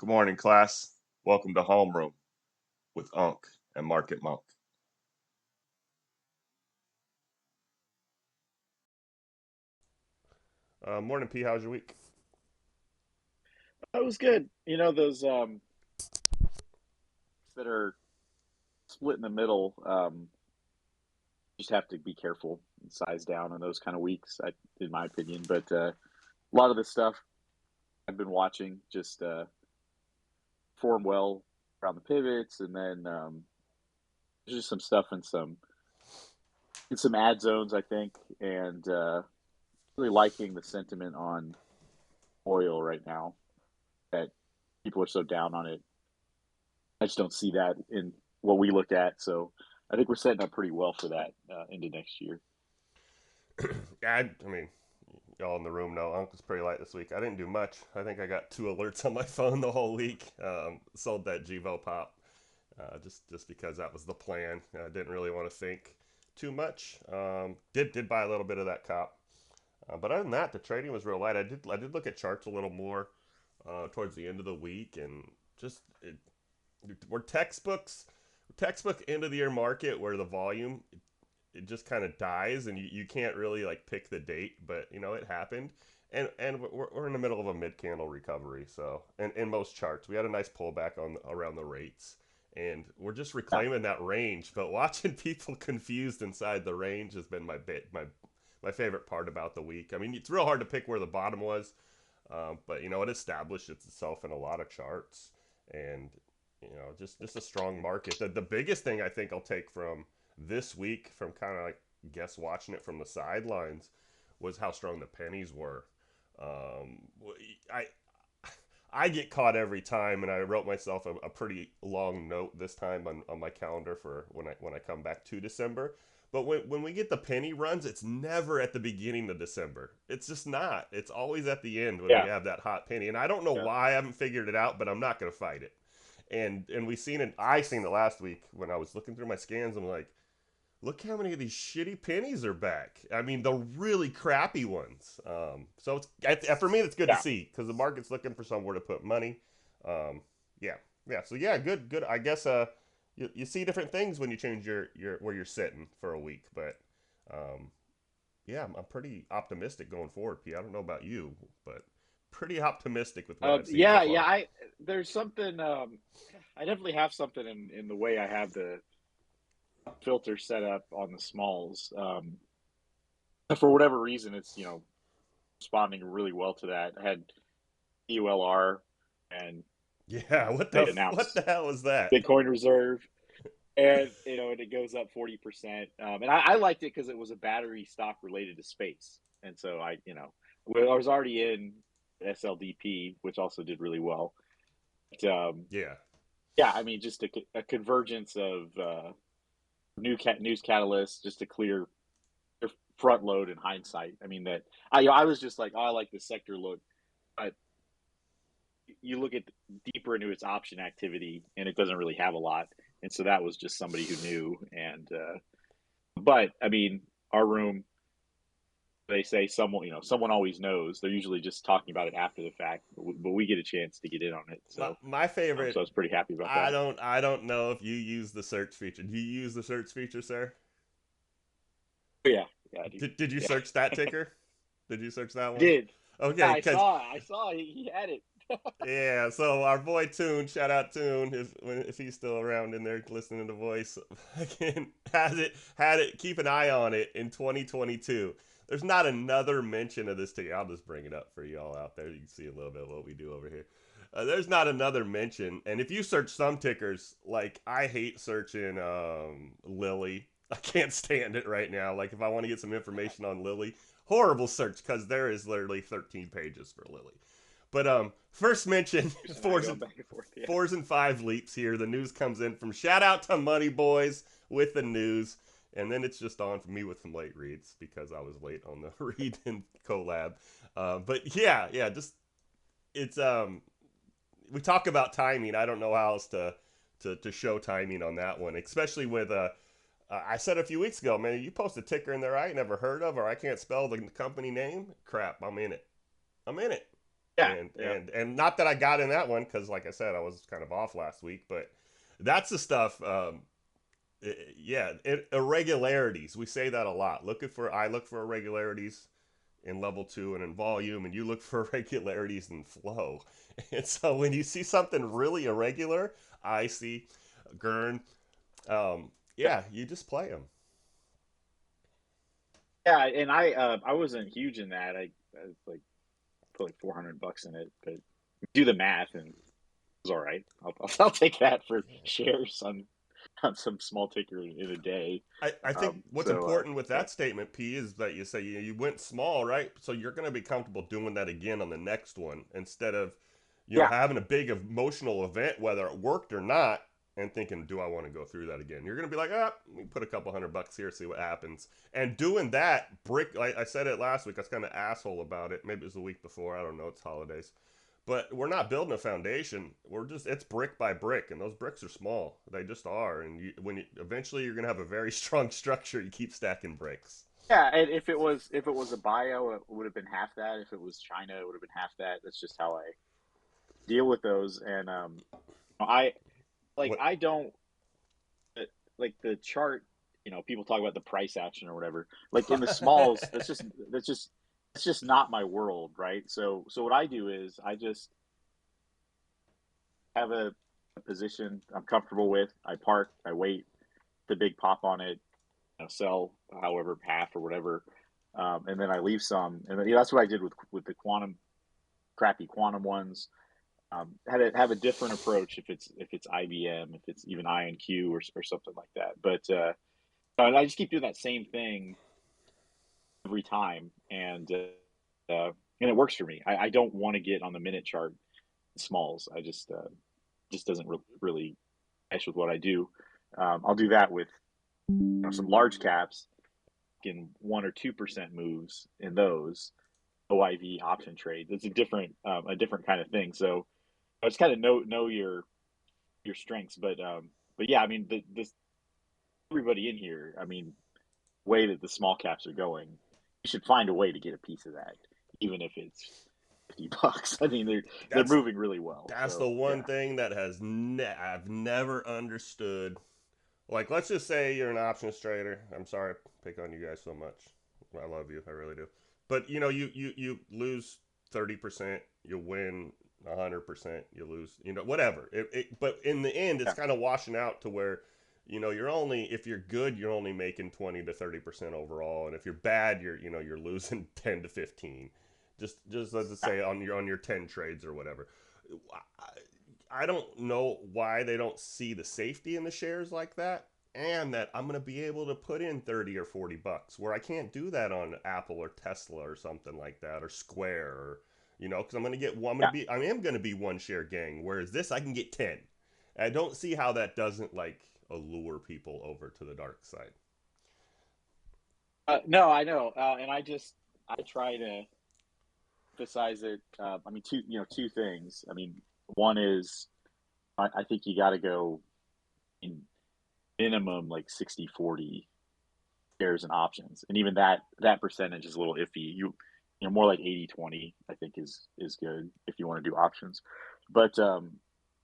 Good morning, class. Welcome to Homeroom with Unc and Market Monk. Morning, P. How's your week? That was good. You know, those that are split in the middle, just have to be careful and size down on those kind of weeks, in my opinion. But a lot of the stuff I've been watching just perform well around the pivots, and then there's just some stuff in some ad zones, I think, and really liking the sentiment on oil right now that people are so down on it. I just don't see that in what we look at. So I think we're setting up pretty well for that into next year. Yeah, I mean, y'all in the room know Unc was pretty light this week. I didn't do much. I think I got two alerts on my phone the whole week. Sold that Givo pop just because that was the plan. I didn't really want to think too much. Did buy a little bit of that cop, but other than that, the trading was real light. I did look at charts a little more towards the end of the week, and just we're textbook end of the year market where the volume it just kind of dies and you can't really like pick the date, but it happened. And we're in the middle of a mid candle recovery, so and in most charts we had a nice pullback on around the rates, and we're just Yeah. reclaiming that range. But watching people confused inside the range has been my favorite part about the week. I mean, it's real hard to pick where the bottom was, but it established itself in a lot of charts, and just a strong market. The biggest thing I think I'll take from this week, from kind of like guess watching it from the sidelines, was how strong the pennies were. Um, I I get caught every time, and I wrote myself a pretty long note this time on my calendar for when I come back to December. But when we get the penny runs, it's never at the beginning of December. It's just not. It's always at the end when we Yeah. have that hot penny. And I don't know Yeah. why I haven't figured it out, but I'm not going to fight it. And we seen it. I seen it last week when I was looking through my scans. I'm like, look how many of these shitty pennies are back. I mean, the really crappy ones. So for me, it's good to Yeah. see because the market's looking for somewhere to put money. Um, yeah, yeah. So yeah, good. I guess you see different things when you change your where you're sitting for a week, but um, yeah, I'm pretty optimistic going forward. P. I don't know about you, but pretty optimistic with what I've seen so Yeah. Yeah. far. There's something. I definitely have something in the way I have the filter set up on the smalls. For whatever reason, it's responding really well to that. I had EULR, and Yeah, they what the announced hell is that? Bitcoin Reserve, and and it goes up 40%. And I liked it because it was a battery stock related to space, and so I was already in SLDP, which also did really well. But, Yeah. yeah, I mean, just a convergence of news catalysts, just a clear front load in hindsight. I mean, that I was just like, oh, I like this sector look, but you look at deeper into its option activity, and it doesn't really have a lot. And so that was just somebody who knew. And but I mean, our room, they say someone always knows. They're usually just talking about it after the fact, but we get a chance to get in on it. So My so I favorite. was pretty happy about I that. don't. I don't know if you use the search feature. Do you use the search feature, sir? But yeah, yeah, I do. Did you Yeah, search that ticker? Did you search that I one? did. Yeah, Okay, I because saw. I saw. He had it. yeah. So our boy Toon, shout out Toon, if he's still around in there listening to voice, again had it. Keep an eye on it in 2022. There's not another mention of this ticker. I'll just bring it up for y'all out there. You can see a little bit of what we do over here. There's not another mention. And if you search some tickers, like I hate searching Lily. I can't stand it right now. Like if I want to get some information on Lily, horrible search because there is literally 13 pages for Lily. But first mention And I fours going and back and forth. Yeah. fours and five leaps here. The news comes in from shout out to Money Boys with the news, and then it's just on for me with some late reads because I was late on the read and collab. But yeah, just it's we talk about timing. I don't know how else to show timing on that one, especially with I said a few weeks ago, man, you post a ticker in there I ain't never heard of, or I can't spell the company name. Crap, I'm in it. I'm in it. Yeah, yeah, And not that I got in that one because, like I said, I was kind of off last week. But that's the stuff. Yeah, irregularities. We say that a lot. I look for irregularities in level two and in volume, and you look for irregularities in flow. And so when you see something really irregular, icy, Gurn, yeah, you just play them. yeah. And I wasn't huge in that. I like put like $400 in it, but do the math and it was all right. I'll take that for shares on some small ticker in a day. I think what's So important with yeah, that statement, P, is that you say you went small, right? So you're going to be comfortable doing that again on the next one instead of, yeah, having a big emotional event, whether it worked or not, and thinking, do I want to go through that again? You're going to be like, let me put a couple $100 here, see what happens. And doing that, like I said it last week, I was kind of asshole about it. Maybe it was the week before. I don't know. It's holidays. But we're not building a foundation. It's brick by brick, and those bricks are small. They just are. And eventually you're gonna have a very strong structure. You keep stacking bricks. yeah. And if it was a bio, it would have been half that. If it was China, it would have been half that. That's just how I deal with those. And I What? I don't like the chart. People talk about the price action or whatever. Like in the smalls, that's just not my world, right? So what I do is I just have a position I'm comfortable with. I park, I wait, the big pop on it, sell however half or whatever, and then I leave some. And then, that's what I did with the crappy quantum ones. Had to have a different approach if it's IBM, if it's even INQ or something like that. But and I just keep doing that same thing every time, and it works for me. I don't want to get on the minute chart smalls. I just doesn't really mesh with what I do. I'll do that with some large caps in 1 or 2% moves in those OIV option trades. It's a different kind of thing. So I just kind of know your strengths, but yeah, I mean this everybody in here. I mean, way that the small caps are going, you should find a way to get a piece of that, even if it's $50. I mean, they're that's moving really well. that's the So one yeah, thing that I've never understood. Like, let's just say you're an options trader. I'm sorry I pick on you guys so much. I love you, I really do. But you lose 30%, you win 100%, you lose, whatever. But in the end, it's yeah, kind of washing out to where, you're only, if you're good, you're only making 20 to 30% overall, and if you're bad, you're losing 10 to 15. Just let's yeah. say on your 10 trades or whatever. I don't know why they don't see the safety in the shares like that, and that I'm going to be able to put in 30 or $40 where I can't do that on Apple or Tesla or something like that, or Square, or because I'm going to get one. Yeah. I am going to be one share gang, whereas this I can get 10. I don't see how that doesn't like allure people over to the dark side. No, I know, and I try to emphasize it. I mean, two things. I mean, one is I think you got to go in minimum like 60/40 shares and options, and even that percentage is a little iffy. More like 80/20, I think is good if you want to do options. But then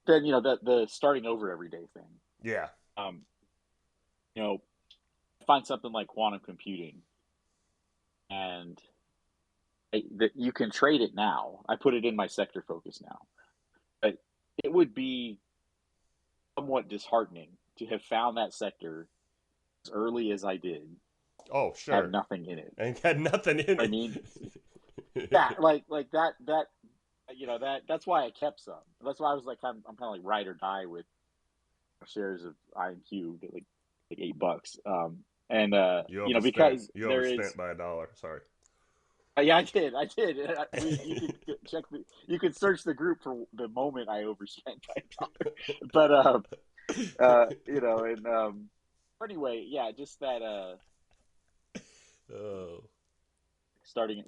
the starting over every day thing. Yeah. Um, you know, find something like quantum computing, and that you can trade it now. I put it in my sector focus now, but it would be somewhat disheartening to have found that sector as early as I did, Oh, have sure. nothing in it. And had nothing in I mean, yeah, like that that's why I kept some. That's why I was like I'm kind of like ride or die with shares of INQ at like $8. And you overspent. because You there is overspent by $1. Sorry. yeah, I did. You could check you could search the group for the moment I overspent by $1. But and anyway, yeah, just that Oh. starting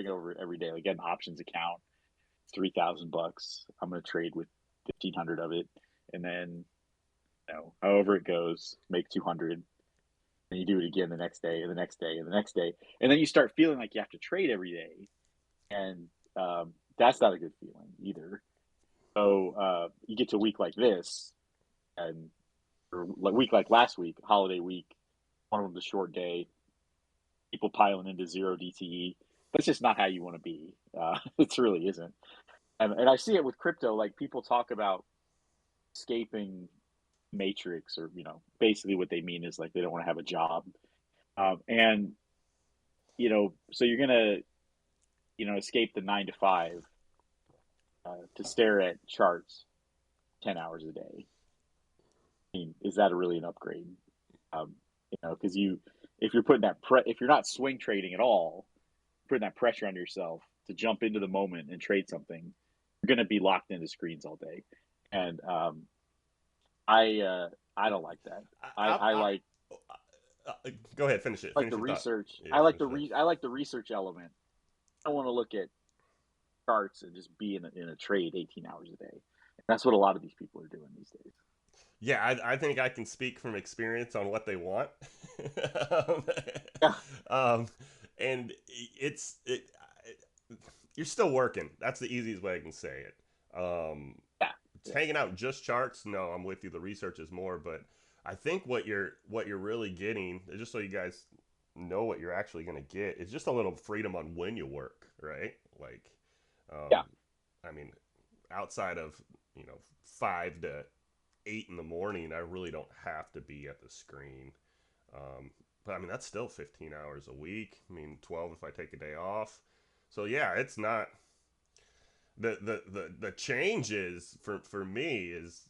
over every day, like get an options account, $3,000. I'm gonna trade with 1,500 of it, and then however it goes, make 200, and you do it again the next day, and the next day, and the next day, and then you start feeling like you have to trade every day, and that's not a good feeling either. So you get to a week like this, and or like week like last week, holiday week, one of them the short day, people piling into zero DTE. That's just not how you want to be. It really isn't. And I see it with crypto. Like people talk about escaping matrix, or basically what they mean is like they don't want to have a job. And so you're gonna escape the 9 to 5 to stare at charts 10 hours a day. I mean, is that really an upgrade? Um, because if you're putting if you're not swing trading at all, putting that pressure on yourself to jump into the moment and trade something, you're going to be locked into screens all day. And I don't like that. I like Go ahead, finish it. like Finish the your thought. research. Yeah, I like finish that. I like the research element. I don't want to look at charts and just be in a trade 18 hours a day. And that's what a lot of these people are doing these days. Yeah, I think I can speak from experience on what they want. um, Yeah, um, and you're still working. That's the easiest way I can say it. yeah, It's yeah. hanging out just charts. No, I'm with you. The research is more, but I think what you're really getting, just so you guys know what you're actually going to get, is just a little freedom on when you work, right? Like, Yeah. um, I mean, outside of 5 to 8 in the morning, I really don't have to be at the screen. But I mean, that's still 15 hours a week. I mean, 12 if I take a day off. So yeah, it's not the change is for me is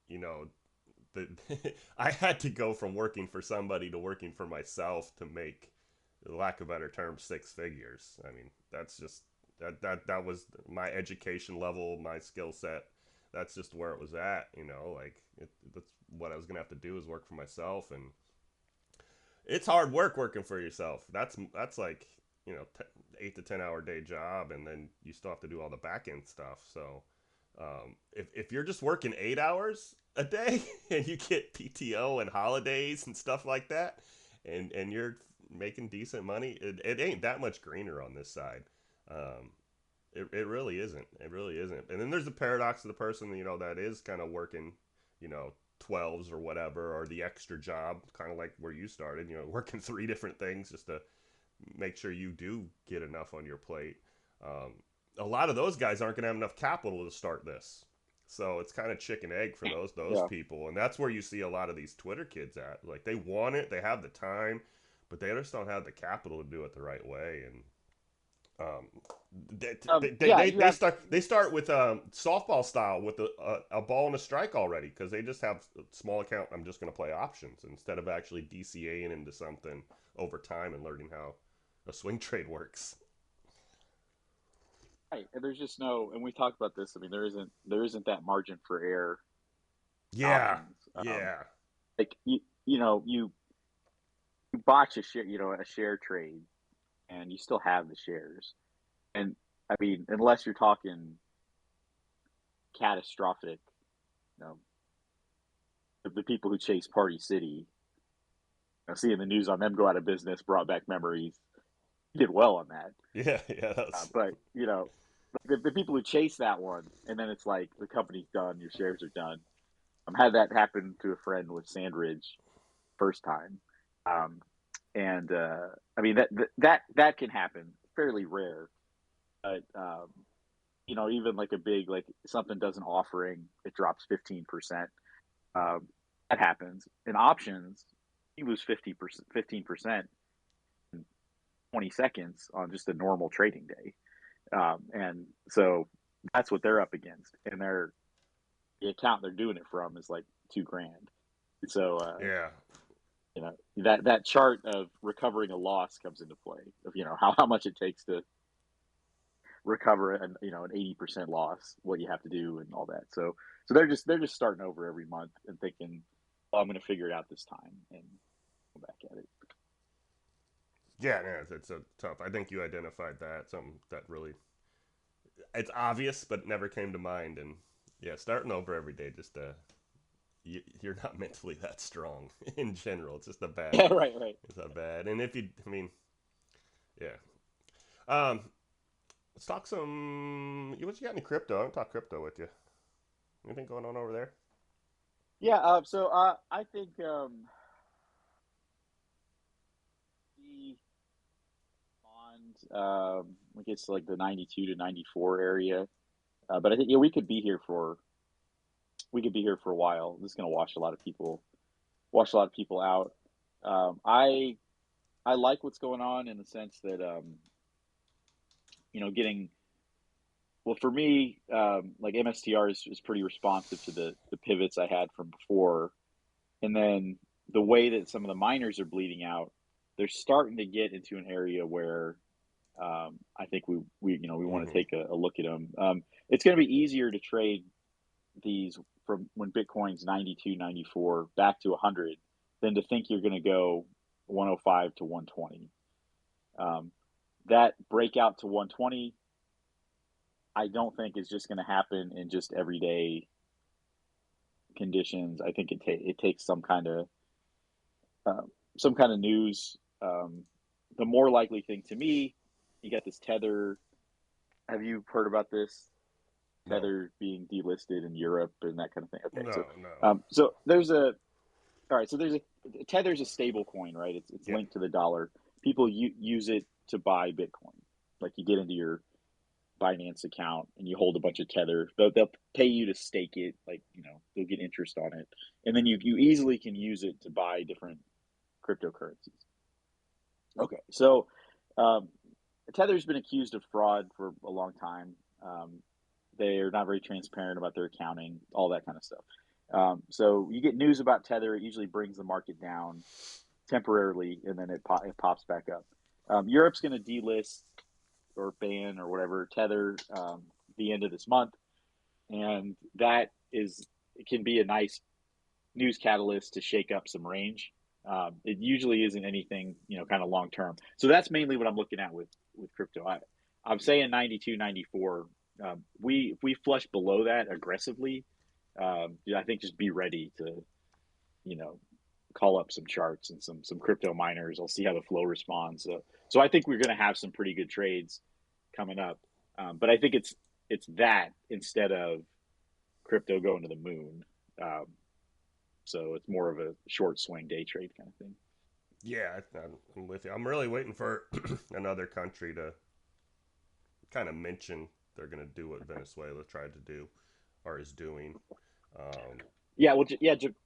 you know the I had to go from working for somebody to working for myself to make, lack of a better term, 6 figures. I mean, that's just that was my education level, my skill set. That's just where it was at. Like that's what I was gonna have to do is work for myself, and it's hard work working for yourself. That's like 8 to 10 hour day job, and then you still have to do all the back end stuff. So if you're just working 8 hours a day and you get PTO and holidays and stuff like that, and you're making decent money, it ain't that much greener on this side. Um, it really isn't. It really isn't. And then there's the paradox of the person that is kind of working, you know, 12s or whatever, or the extra job, kind of like where you started, working three different things just to make sure you do get enough on your plate. Um, a lot of those guys aren't going to have enough capital to start this. So it's kind of chicken egg for those Yeah. people, and that's where you see a lot of these Twitter kids at. Like they want it, they have the time, but they just don't have the capital to do it the right way. And um, Yeah, you have. they start with softball style with a ball and a strike already because they just have a small account. I'm just going to play options instead of actually DCAing into something over time and learning how a swing trade works. Right, and there's just no, and we talked about this. I mean, there isn't that margin for error Yeah, options. yeah, Like you botch a share trade, and you still have the shares. And I mean, unless you're talking catastrophic, you know, the people who chase Party City, seeing the news on them go out of business brought back memories. You did well on that, yeah, yeah. That's but the people who chase that one, and then it's like the company's done, your shares are done. Had that happen to a friend with Sandridge first time, um, and I mean that can happen, fairly rare, but even like a big like something does an offering, it drops 15%. Um, that happens in options. You lose 15% in 20 seconds on just a normal trading day, and so that's what they're up against, and the account they're doing it from is like 2 grand. So yeah, that chart of recovering a loss comes into play of how much it takes to recover an 80% loss, what you have to do and all that. So they're just starting over every month and thinking, oh, I'm going to figure it out this time and go back at it. yeah. Yeah, it's a tough. I think you identified that something that really it's obvious but never came to mind. And yeah, starting over every day just you're not mentally that strong in general. It's just a bad. Yeah, right. It's a bad. And if you, I mean, yeah. Um, let's talk some. What you got in crypto? I want to talk crypto with you. Anything going on over there? Yeah. I think the bond gets like the 92 to 94 area. But I think yeah, we could be here for a while. This is going to wash a lot of people out. Um, I I like what's going on in the sense that getting well for me, like MSTR is pretty responsive to the pivots I had from before, and then the way that some of the miners are bleeding out, they're starting to get into an area where I think we want to Mm-hmm. take a look at them. It's going to be easier to trade these from when Bitcoin's 92, 94 back to 100 than to think you're going to go 105 to 120. Um, that breakout to 120, I don't think is just going to happen in just everyday conditions. I think it takes uh, some kind of news. The more likely thing to me, you got this Tether. Have you heard about this? No, Tether being delisted in Europe and that kind of thing. Okay, no, no. so there's a all right. So there's a Tether's a stable coin, right? It's Yep. linked to the dollar. People use it to buy Bitcoin. Like you get into your Binance account and you hold a bunch of Tether. They'll pay you to stake it. Like they'll get interest on it, and then you easily can use it to buy different cryptocurrencies. Okay, so um, Tether's been accused of fraud for a long time. They're not very transparent about their accounting, all that kind of stuff. So you get news about Tether, it usually brings the market down temporarily, and then it pops back up. Europe's going to delist or ban or whatever Tether the end of this month, and that is it can be a nice news catalyst to shake up some range. It usually isn't anything kind of long term. So that's mainly what I'm looking at with crypto. I'm saying 92, 94. We if we flush below that aggressively, I think just be ready to you know call up some charts and some crypto miners. I'll see how the flow responds. So I think we're going to have some pretty good trades coming up. But I think it's that instead of crypto going to the moon. Um, so it's more of a short swing day trade kind of thing. Yeah, I'm with you. I'm really waiting for another country to kind of mention they're going to do what Venezuela tried to do or is doing. Um, Yeah, well,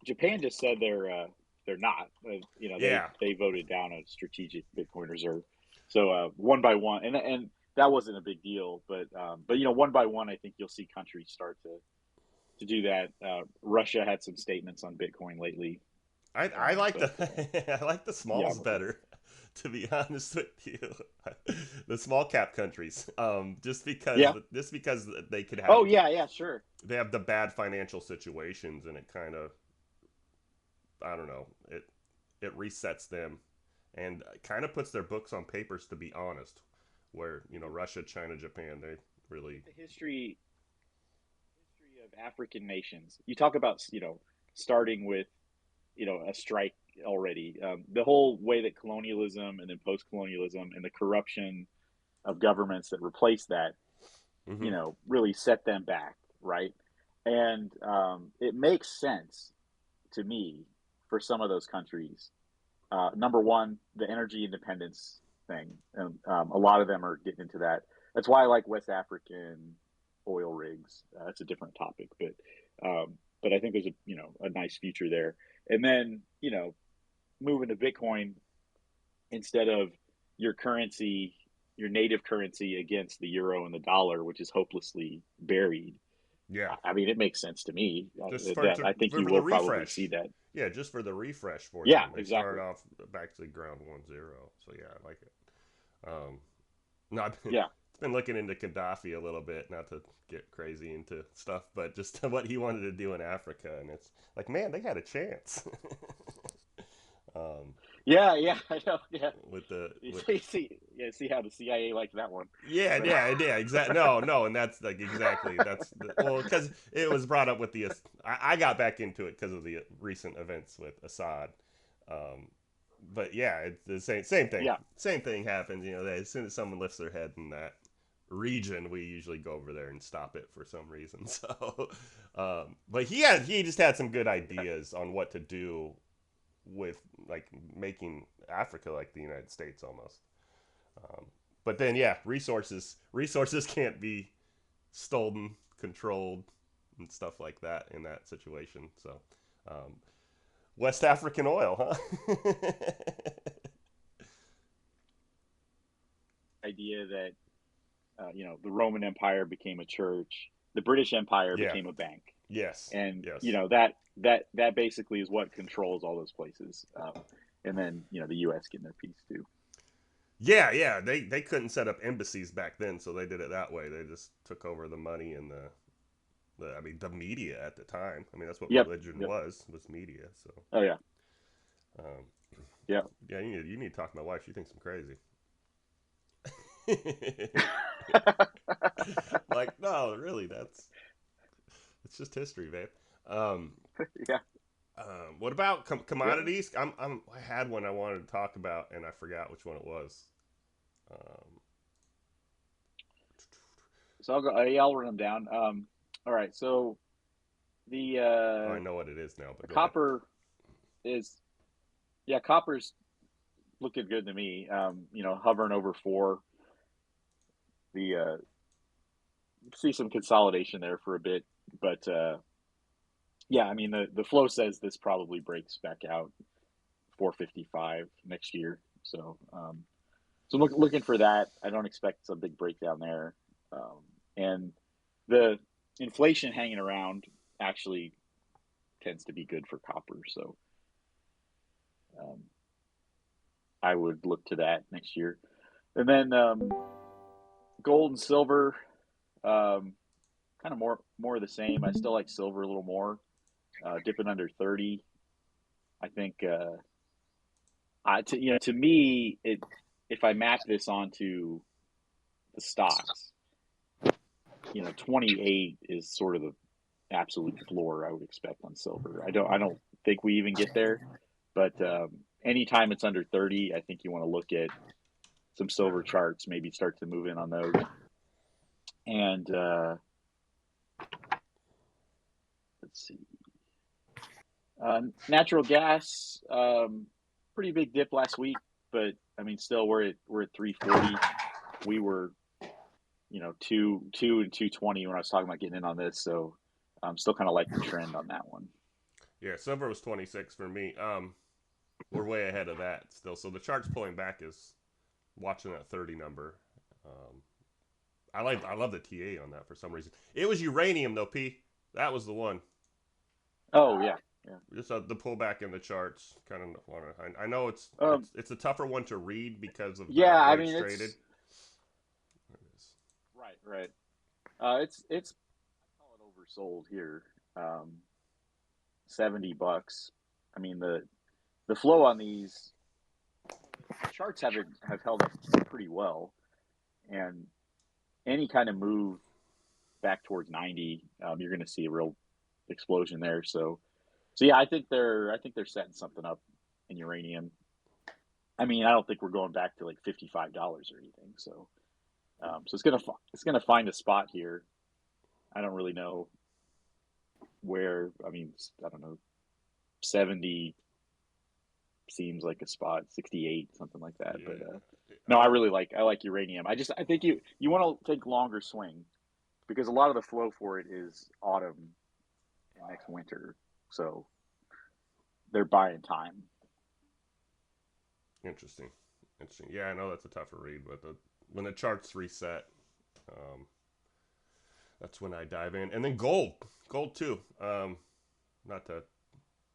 Japan just said they're not. yeah, They voted down a strategic Bitcoin reserve. So one by one, and that wasn't a big deal, but one by one, I think you'll see countries start to do that. Russia had some statements on Bitcoin lately, I like but the I like the yeah. smalls better, to be honest with you. The small cap countries, Yeah. just because they could have Oh yeah, yeah, sure. they have the bad financial situations, and it kind of I don't know it resets them, and kind of puts their books on papers. To be honest, where Russia, China, Japan, they really The history of African nations. You talk about starting with a strike already. The whole way that colonialism and then post-colonialism and the corruption of governments that replaced that, mm-hmm. really set them back, right? And it makes sense to me for some of those countries. Number one, the energy independence thing, and a lot of them are getting into that. That's why I like West African oil rigs. That's a different topic, but I think there's a nice future there. And then moving to Bitcoin instead of your currency, your native currency against the euro and the dollar, which is hopelessly buried. Yeah, I mean, it makes sense to me just that I think you for the will probably see refresh. that. Yeah, just for the refresh for Yeah, them. They start exactly. off back to ground 1-0. So yeah, I like it. Um, no, Yeah. it's been looking into Gaddafi a little bit, not to get crazy into stuff, but just what he wanted to do in Africa, and it's like, man, they had a chance. um, Yeah, yeah, I know. Yeah, with the you with see how the CIA liked that one, Yeah, but yeah, yeah, exactly. No, no, and that's like exactly well, because it was brought up with I got back into it because of the recent events with Assad. Um, but yeah, it's the same thing. yeah, Same thing happens. As soon as someone lifts their head in that, region, we usually go over there and stop it for some reason. So, but he just had some good ideas on what to do with like making Africa like the United States almost. Um, but then yeah, resources can't be stolen, controlled, and stuff like that in that situation. So, um, West African oil, huh? Idea that the Roman Empire became a church, the British Empire Yeah. became a bank, Yes. and Yes. that basically is what controls all those places. And then the U.S. getting their piece too. Yeah, yeah. They couldn't set up embassies back then, so they did it that way. They just took over the money and the I mean the media at the time. I mean that's what Yep. religion Yep. was media. So Oh yeah. um, Yeah. yeah, you need to talk to my wife. She thinks I'm crazy. Like no, really, that's it's just history, babe. Um, Yeah. what about Yeah. commodities? I had one I wanted to talk about and I forgot which one it was. Um, So I'll go. Yeah, I'll run them down. All right. So the oh, I know what it is now, but go ahead. copper is copper's looking good to me. Hovering over 4. The see some consolidation there for a bit, but yeah, I mean the flow says this probably breaks back out 455 next year. So looking for that. I don't expect some big breakdown there, and the inflation hanging around actually tends to be good for copper. So um, I would look to that next year, and then gold and silver, um, kind of more of the same. I still like silver a little more, dipping under 30. I think to me if I map this onto the stocks, 28 is sort of the absolute floor I would expect on silver. I don't think we even get there, but anytime it's under 30, I think you want to look at some silver charts, maybe start to move in on those. And let's see, natural gas, pretty big dip last week, but I mean, still we're at 340. We were, 2 and 220 when I was talking about getting in on this, so I'm still kind of like the trend on that one. Yeah, silver was 26 for me. We're way ahead of that still. So the chart's pulling back is watching that 30 number. Um, I love the TA on that for some reason. It was uranium though, P. That was the one. Oh yeah, yeah. Just the pullback in the charts. Kind of want to. I know Um, it's a tougher one to read because of yeah. I where it's mean, traded. it's right, right. It's I call it oversold here. 70 bucks. I mean the flow on these charts have held up pretty well, and any kind of move back towards 90, you're going to see a real explosion there. So yeah, I think they're setting something up in uranium. I mean, I don't think we're going back to like $55 or anything. So it's gonna find a spot here. I don't really know where. I mean, I don't know. 70 seems like a spot. 68, something like that. But Yeah. no, I like uranium. I think you want to think longer swing because a lot of the flow for it is autumn and next winter. So they're buying time. Interesting. Interesting. Yeah, I know that's a tougher read, but when the charts reset, um, that's when I dive in. And then gold too. Not to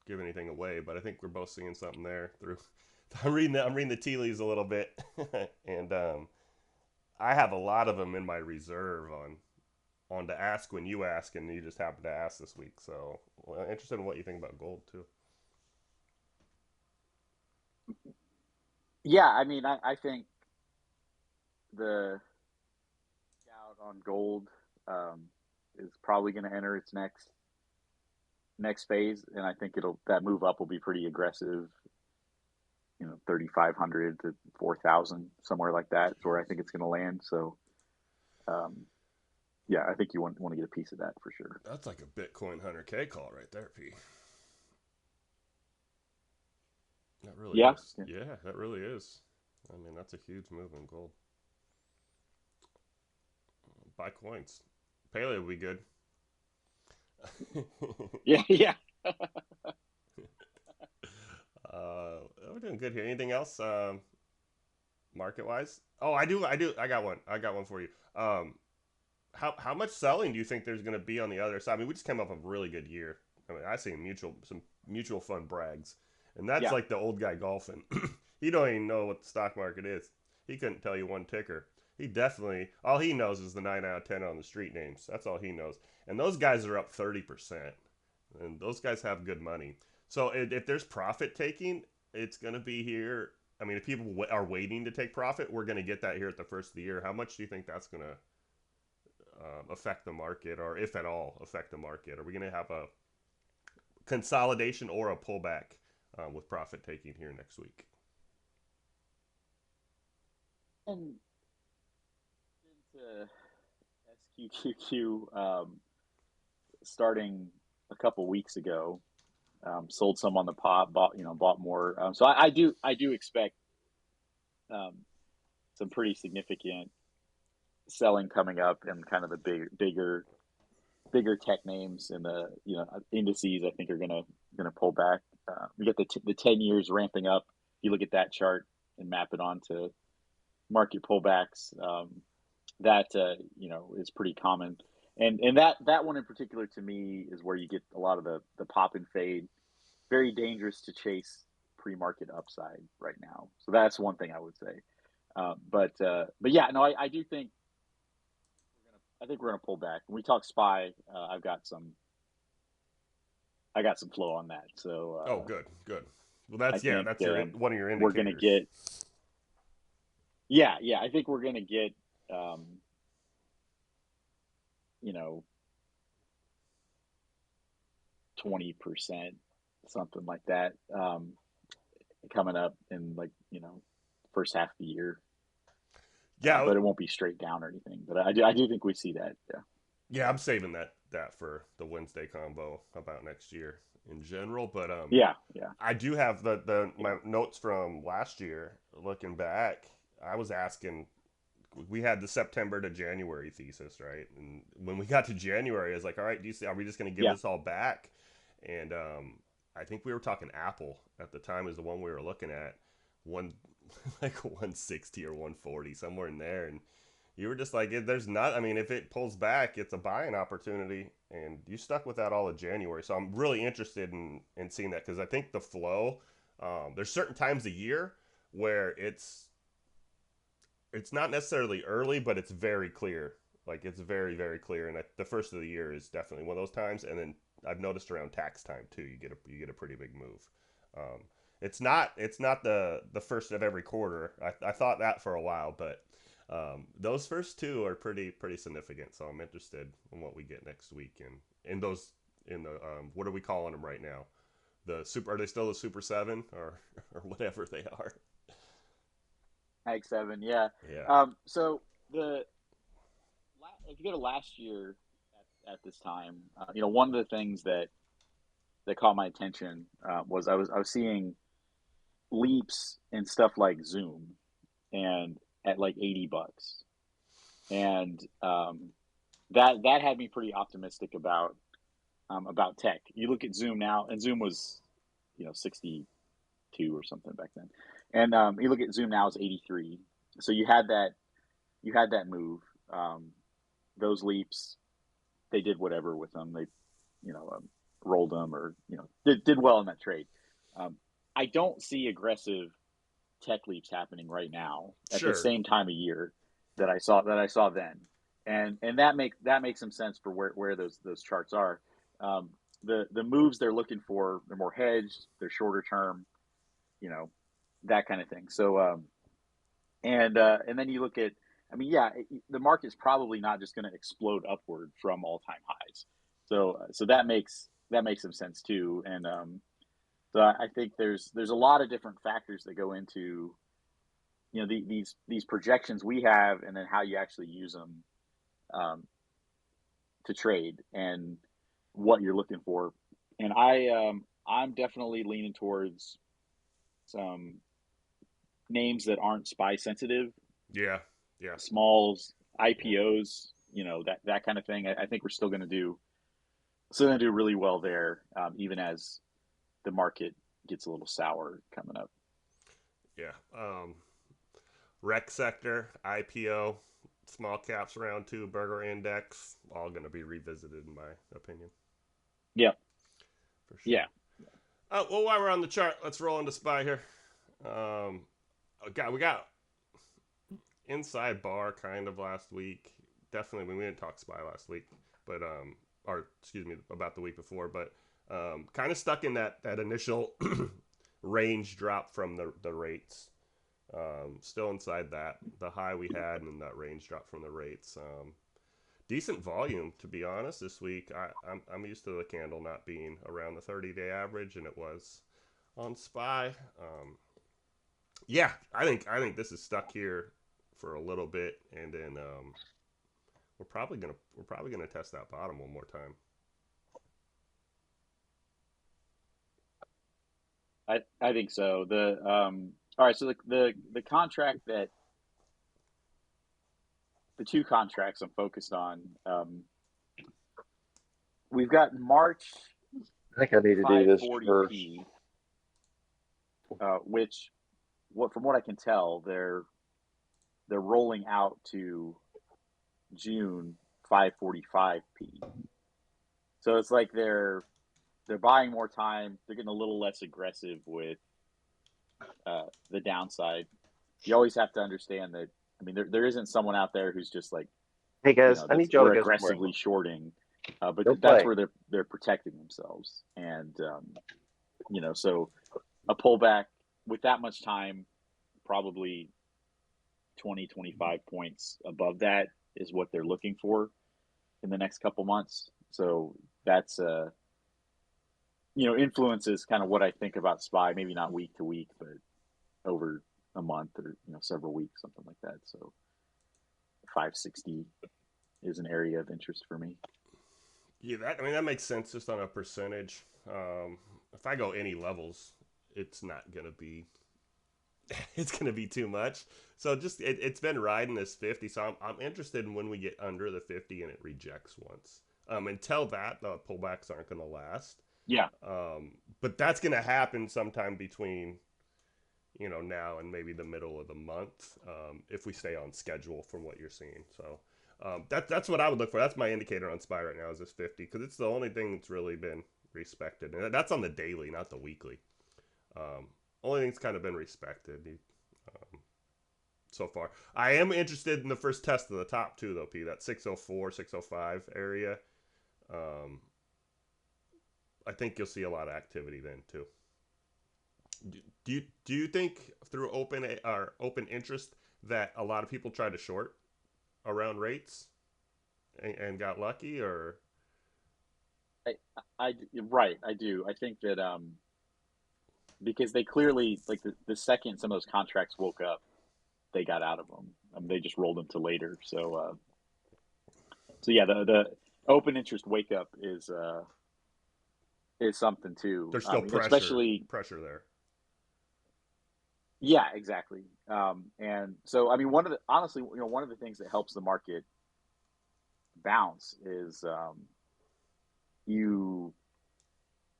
give anything away, but I think we're both seeing something there through. I'm reading the tea leaves a little bit, and I have a lot of them in my reserve on to ask when you ask, and you just happened to ask this week. So well, interested in what you think about gold too. Yeah, I mean, I think the out on gold um, is probably going to enter its next phase, and I think it'll that move up will be pretty aggressive. 3,500 to 4,000, somewhere like that is where I think it's going to land. So um, yeah, I think you want to get a piece of that for sure. That's like a Bitcoin 100K call right there, P. That really Yeah, is. yeah, Yeah, that really is. I mean, that's a huge move in gold. Buy coins. Paleo will be good. yeah, yeah. We're doing good here. Anything else, market wise? Oh, I do. I got one. I got one for you. How much selling do you think there's going to be on the other side? I mean, we just came off a really good year. I mean, I see some mutual fund brags, and that's Yeah. like the old guy golfing. He don't even know what the stock market is. He couldn't tell you one ticker. He definitely all he knows is the 9 out of 10 on the street names. That's all he knows. And those guys are up 30%, and those guys have good money. So if there's profit taking, it's going to be here. I mean, if people are waiting to take profit, we're going to get that here at the first of the year. How much do you think that's going to affect the market, or if at all affect the market? Are we going to have a consolidation or a pullback with profit taking here next week? And into SQQQ starting a couple weeks ago. Sold some on the pop, bought more. So I do expect um, some pretty significant selling coming up, and kind of the bigger tech names and the indices. I think are gonna pull back. We get the 10 years ramping up. You look at that chart and map it onto market pullbacks. That is pretty common, and that one in particular to me is where you get a lot of the pop and fade. Very dangerous to chase pre-market upside right now. So that's one thing I would say. But yeah, no, I do think we're gonna pull back. When we talk spy, I got some flow on that. So Oh, good, good. Well, I think that's your one of your we're gonna indicators. get yeah, I think we're gonna get um, you know 20%, something like that, coming up in like first half of the year. Yeah, But it won't be straight down or anything. But I do think we see that. Yeah. yeah. I'm saving that for the Wednesday combo about next year in general. But Yeah. Yeah. I do have the Yeah. my notes from last year. Looking back, I was asking. We had the September to January thesis, right? And when we got to January, I was like, all right, do you see? Are we just going to give Yeah. this all back? And I think we were talking Apple at the time is the one we were looking at, one like 160 or 140 somewhere in there, and you were just like, there's not. I mean, if it pulls back, it's a buying opportunity, and you stuck with that all of January. So I'm really interested in seeing that because I think the flow. There's certain times a year where it's not necessarily early, but it's very clear. Like it's very clear, and the first of the year is definitely one of those times. And then I've noticed around tax time too, you get a pretty big move. Um, it's not the first of every quarter. I thought that for a while, but those first two are pretty significant. So I'm interested in what we get next week, and in those in the what are we calling them right now? The super Are they still the Super Seven or whatever they are? Mag 7. Yeah. Yeah, So the if you go to last year at this time, one of the things that caught my attention was I was seeing leaps and stuff like Zoom and at like $80, and that had me pretty optimistic about tech. You look at Zoom now, and Zoom was 62 or something back then, and you look at Zoom now is 83. So you had that move. Um, those leaps, they did whatever with them. They rolled them, or did well in that trade. Um, I don't see aggressive tech leaps happening right now at the sure. same time of year that I saw then, and that makes some sense for where those charts are. Um, the moves they're looking for, they're more hedged, they're shorter term, you know, that kind of thing. So and then you look at, I mean, yeah, the market's probably not just going to explode upward from all time highs. So that makes some sense too. And so I think there's a lot of different factors that go into these projections we have, and then how you actually use them um, to trade and what you're looking for. And I'm definitely leaning towards some names that aren't SPY sensitive, Yeah, yeah, smalls, yeah, IPOs, that kind of thing. I think we're still gonna do really well there, even as the market gets a little sour coming up. yeah. Rec sector, IPO, small caps round two, burger index, all going to be revisited in my opinion, Yeah, for yeah. sure. Well, while we're on the chart, let's roll into SPY here. Um, we got inside bar kind of last week. Definitely, we didn't talk SPY last week, but or excuse me, about the week before, but kind of stuck in that initial range drop from the rates. Still inside the high we had and that range drop from the rates. Decent volume, to be honest, this week. I'm used to the candle not being around the 30-day average, and it was on SPY. Yeah, I think this is stuck here for a little bit, and then we're probably gonna test that bottom one more time. I think so. All right, so the contract that the two contracts I'm focused on, we've got March I think I need to do this first. 540p, which from what I can tell, they're rolling out to June 545p. So it's like they're buying more time. They're getting a little less aggressive with the downside. You always have to understand that. I mean, there isn't someone out there who's just like, Hey guys, I that's need y'all they're to go somewhere. aggressively shorting, but Go that's play. where they're protecting themselves. And so a pullback with that much time, probably 20, 25 points above that is what they're looking for in the next couple months. So that's influences kind of what I think about SPY. Maybe not week to week, but over a month or several weeks, something like that. So 560 is an area of interest for me. Yeah, that makes sense just on a percentage. If I go any levels, it's not gonna be it's gonna be too much. So just it's been riding this 50. So I'm interested in when we get under the 50 and it rejects once. Until that, the pullbacks aren't gonna last. Yeah, But that's gonna happen sometime between now and maybe the middle of the month, if we stay on schedule from what you're seeing. So that's what I would look for. That's my indicator on SPY right now is this 50 because it's the only thing that's really been respected, and that's on the daily, not the weekly. Only thing's kind of been respected so far. I am interested in the first test of the top too, though, P. That 604, 605 area. Um, I think you'll see a lot of activity then too. Do you think through open interest that a lot of people try to short around rates and got lucky, or I, right. I do. I think that because they clearly like the second some of those contracts woke up, they got out of them. They just rolled them to later. So yeah, the open interest wake up is something too. there's still pressure Especially pressure there? yeah, exactly. And so I mean, one of the things that helps the market bounce is you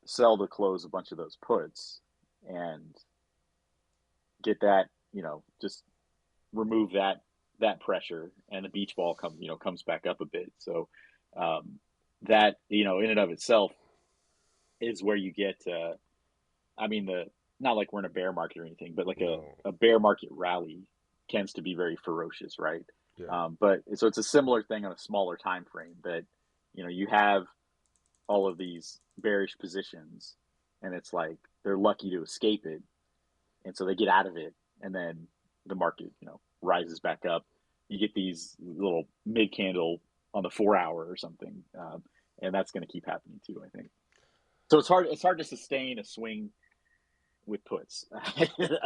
sell to close a bunch of those puts and get that just remove that pressure and the beach ball comes back up a bit. So um, that in and of itself is where you get I mean the not like we're in a bear market or anything, but like No. a bear market rally tends to be very ferocious, right? Yeah. But so it's a similar thing on a smaller time frame that you have all of these bearish positions and it's like they're lucky to escape it and so they get out of it and then the market rises back up. You get these little mid candle on the 4 hour or something, and that's going to keep happening too, I think. So it's hard to sustain a swing with puts.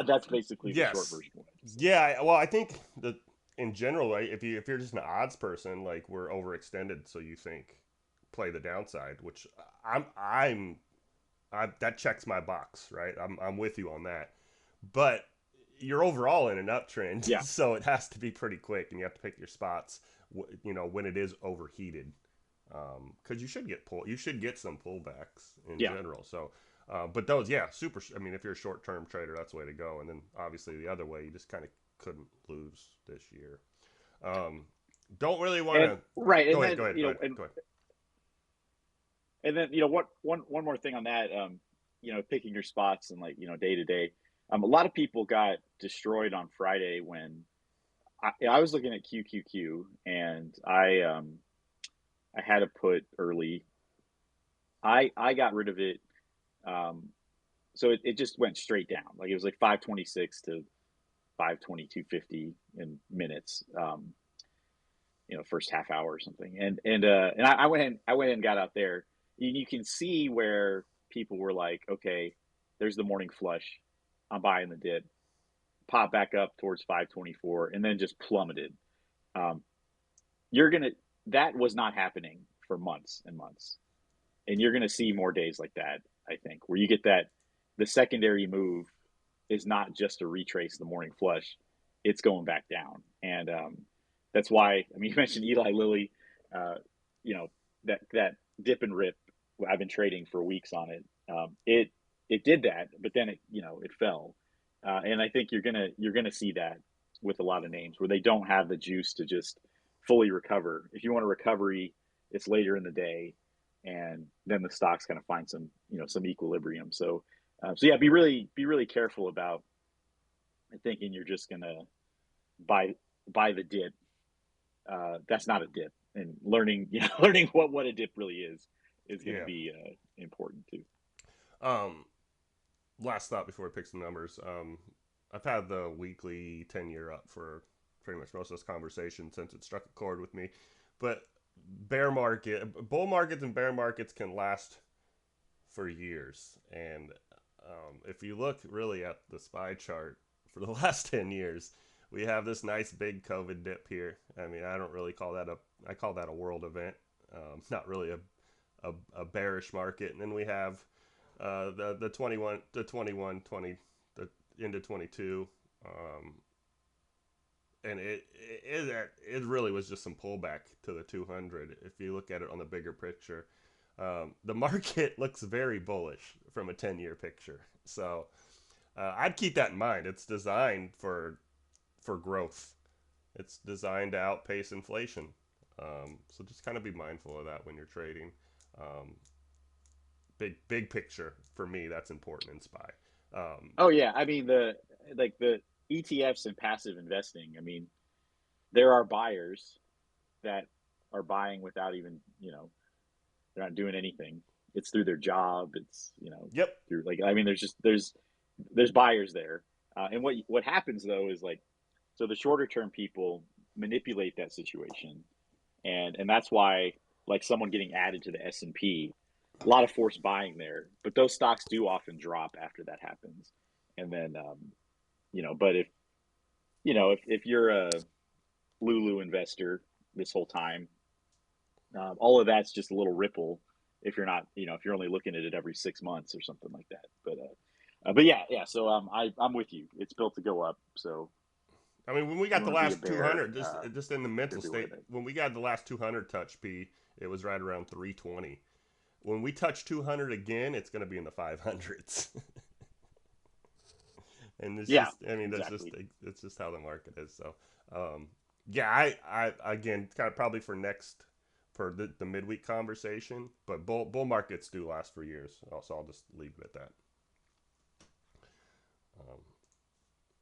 That's basically the short Yes. version of what I have to say. Yeah. Well, I think the in general, right, if you're just an odds person, like we're overextended, so you think play the downside, which I that checks my box, right? I'm with you on that, but you're overall in an uptrend, Yeah. so it has to be pretty quick, and you have to pick your spots, when it is overheated, because you should get some pullbacks in Yeah. general. So, but those, yeah, super. I mean, if you're a short term trader, that's the way to go. And then obviously the other way, you just kind of couldn't lose this year. Um, don't really want And to. right, and Go ahead. then Go ahead. you Go know, ahead. Go ahead. and then what one more thing on that, picking your spots and like day to day. A lot of people got destroyed on Friday when I was looking at QQQ and I had to put early. I got rid of it. Um, so it just went straight down. Like it was like 526 to 522.50 in minutes. First half hour or something. And I went and got out there. You can see where people were like, okay, there's the morning flush. I'm buying the dip. Pop back up towards 524 and then just plummeted. Um, you're gonna that was not happening for months and months, and you're gonna see more days like that. I think where you get that the secondary move is not just to retrace the morning flush; it's going back down, and that's why. I mean, you mentioned Eli Lilly. Uh, you know that dip and rip. I've been trading for weeks on it. It did that, but then it fell, and I think you're gonna see that with a lot of names where they don't have the juice to just fully recover. If you want a recovery, it's later in the day, and then the stocks kind of find some equilibrium. So yeah, be really careful about thinking you're just gonna buy buy the dip. That's not a dip, and learning learning what a dip really is going to Yeah. be important too. Um, last thought before we pick some numbers. I've had the weekly 10-year up for pretty much most of this conversation since it struck a chord with me. But bull markets and bear markets can last for years. And if you look really at the SPY chart for the last 10 years, we have this nice big COVID dip here. I mean, I don't really call that I call that a world event. Not really a bearish market. And then we have the 21, the 21, 20, the into 22. Um, and it really was just some pullback to the 200 if you look at it on the bigger picture. The market looks very bullish from a 10-year picture, so I'd keep that in mind. It's designed for growth. It's designed to outpace inflation, so just kind of be mindful of that when you're trading. um, big picture for me, that's important in SPY. Oh yeah, I mean the ETFs and passive investing. I mean, there are buyers that are buying without even they're not doing anything. It's through their job. It's Yep. through like I mean there's buyers there, and what happens though is like so the shorter term people manipulate that situation, and that's why like someone getting added to the S&P, a lot of forced buying there, but those stocks do often drop after that happens, and then but if you're a Lulu investor this whole time, all of that's just a little ripple if you're not if you're only looking at it every 6 months or something like that, but yeah. So I'm with you. It's built to go up. So I mean, when we if you got the want to be a last bear, 200, just in the mental beware state, of it. when we got the last 200 touch P, it was right around 320. When we touch 200 again, it's going to be in the 500s. And it's Yeah, just, I mean, exactly. it's just how the market is. So, yeah, I again, kind of probably for the midweek conversation, but bull markets do last for years. So I'll just leave it at that. Um,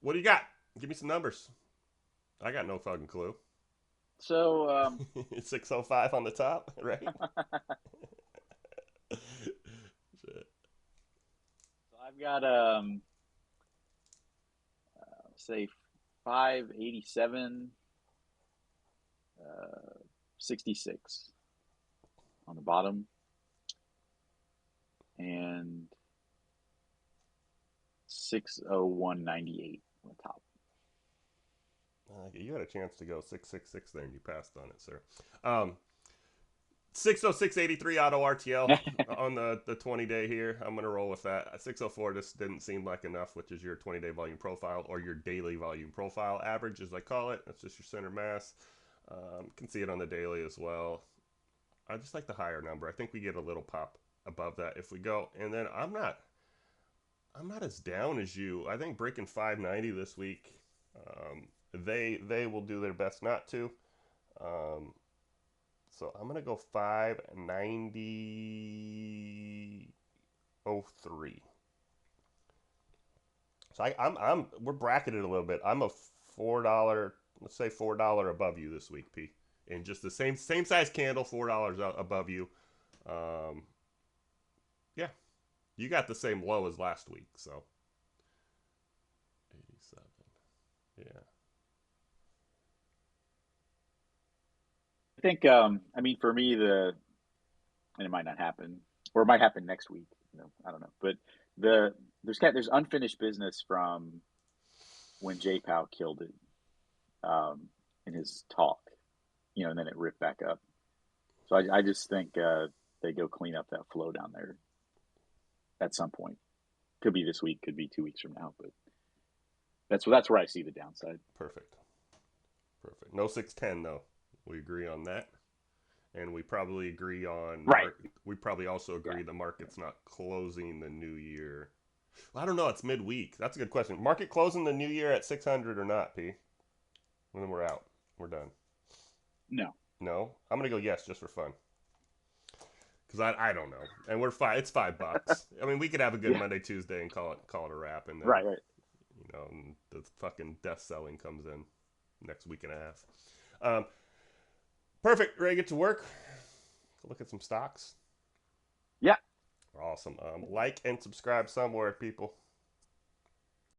what do you got? Give me some numbers. I got no fucking clue. So 605 on the top, right? Shit. I've got say 587 uh 66 on the bottom and 601.98 on the top. You had a chance to go 666 there, and you passed on it, sir. 606.83 auto RTL on the 20-day here. I'm going to roll with that. 604 just didn't seem like enough, which is your 20-day volume profile or your daily volume profile average, as I call it. That's just your center mass. You can see it on the daily as well. I just like the higher number. I think we get a little pop above that if we go. And then I'm not as down as you. I think breaking 590 this week. They will do their best not to. So I'm gonna go 590.03. So we're bracketed a little bit. I'm a $4, let's say $4 above you this week, P. And just the same size candle, $4 above you. Yeah, you got the same low as last week, so 87. Yeah. I think, I mean, for me, and it might not happen, or it might happen next week. I don't know. But there's unfinished business from when Jay Powell killed it in his talk, and then it ripped back up. So I just think they go clean up that flow down there at some point. Could be this week, could be 2 weeks from now, but that's where I see the downside. Perfect. No 610 though. We agree on that, and we probably agree on right. We probably also agree the market's not closing the new year. Well, I don't know. It's midweek. That's a good question. Market closing the new year at 600 or not, P? And then we're out. We're done. No. I'm gonna go yes just for fun. Because I don't know, and we're fine. It's $5. I mean, we could have a good Monday, Tuesday, and call it a wrap, and then right. And the fucking death selling comes in next week and a half. Perfect. Ready to get to work? Look at some stocks. Yeah. Awesome. Like and subscribe somewhere, people.